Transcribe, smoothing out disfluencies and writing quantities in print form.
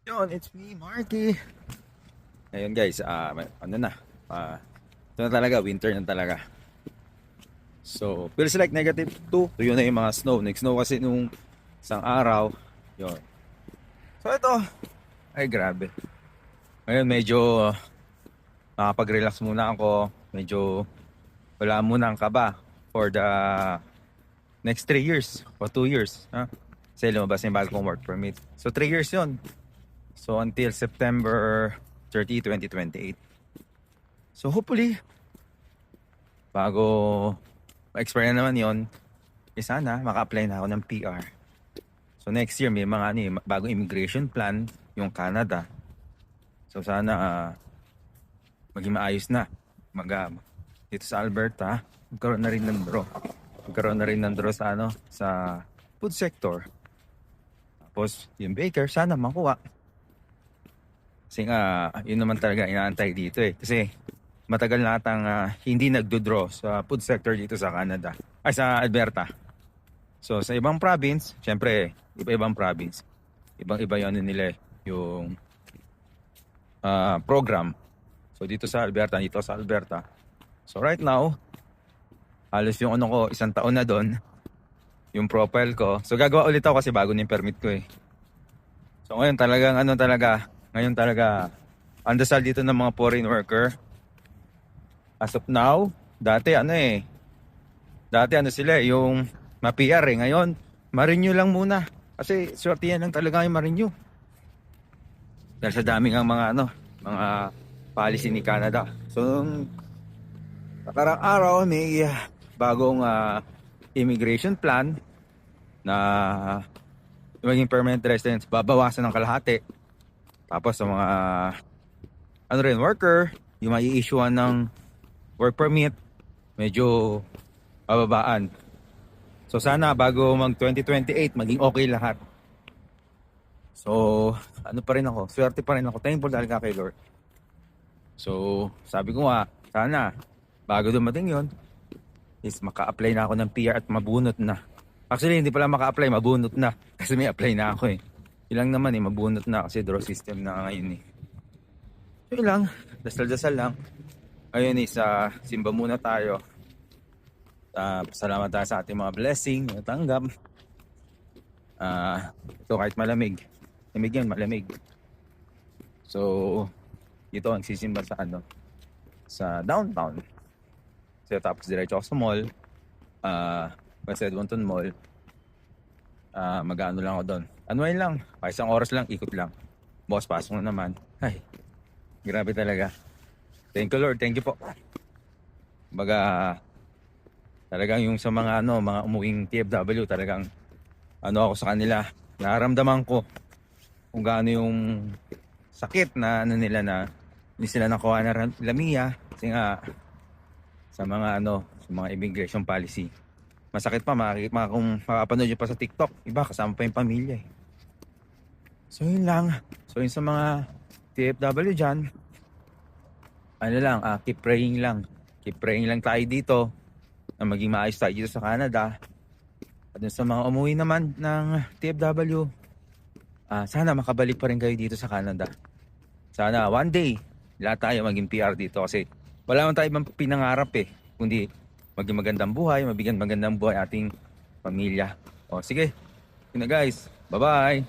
Yon, it's me, Marky. Ngayon guys, ano na, ito na talaga, winter na talaga. So, feels like -2. So, yun na yung mga snow. Nag-snow kasi nung isang araw. Yun. So, ito, ay grabe. Ngayon medyo nakapag-relax muna ako. Medyo wala muna ang kaba for the next 3 years or 2 years. Ha? Kasi lumabas yung bago kong work permit. So, 3 years yun. So until September 30, 2028. So hopefully, bago ma-expire na naman yon, sana maka-apply na ako ng PR. So next year may mga bagong immigration plan yung Canada. So sana maging maayos na. Dito sa Alberta, magkaroon na rin ng draw. Magkaroon na rin ng draw sa sa food sector. Tapos yung baker sana makuha. Kasi nga, yun naman talaga inaantay dito eh. Kasi matagal na atang hindi nagdo-draw sa food sector dito sa Canada. Ay, sa Alberta. So, sa ibang province, syempre, iba-ibang province. Ibang-iba yun nila yung program. So, dito sa Alberta. So, right now, halos yung ko, 1 taon na doon. Yung profile ko. So, gagawa ulit ako kasi bago na yung permit ko eh. So, ngayon talagang Ngayon talaga, andasal dito ng mga foreign worker. As of now, dati sila yung ma-PR eh. Ngayon, ma-renew lang muna. Kasi swerte yan lang talaga yung ma-renew. Dahil sa daming ang mga policy ni Canada. So, nakarang araw may bagong immigration plan na maging permanent residents, babawasan ng kalahati. Tapos sa mga worker, yung mai-issuean ng work permit, medyo bababaan. So sana bago mag 2028, maging okay lahat. So, swerte pa rin ako. Thankful talaga kay Lord. So, sabi ko nga, sana bago dumating yon is maka-apply na ako ng PR at mabunot na. Actually, hindi pala maka-apply, mabunot na. Kasi may apply na ako eh. Ilang naman mabunot na kasi draw system na ngayon eh. So lang, dasal-dasal lang. Ngayon sa simba muna tayo. Salamat tayo sa ating mga blessing na tanggap. Ito kahit malamig. Malamig. So, ito ang sisimba sa downtown. So, tapos diretso ako sa mall. West Edmonton Mall. Mag-ano lang ako doon. Unwind lang. Isang oras lang, ikot lang. Boss, pasok na naman. Ay, grabe talaga. Thank you Lord, thank you po. Talagang yung sa mga mga umuwing TFW, talagang ako sa kanila. Nararamdaman ko kung gaano yung sakit na nila na hindi sila nakuha na lamia. Kasi nga, sa mga sa mga immigration policy. Masakit pa kung makapanood nyo pa sa TikTok. Iba, kasama pa yung pamilya eh. So yun lang. So yun sa mga TFW dyan, keep praying lang. Keep praying lang tayo dito na maging maayos tayo dito sa Canada. At sa mga umuwi naman ng TFW, sana makabalik pa rin kayo dito sa Canada. Sana one day, lahat tayo maging PR dito kasi wala man tayo ibang pinangarap eh. Kundi maging magandang buhay, mabigyan magandang buhay ating pamilya. O sige, yun na guys. Bye-bye!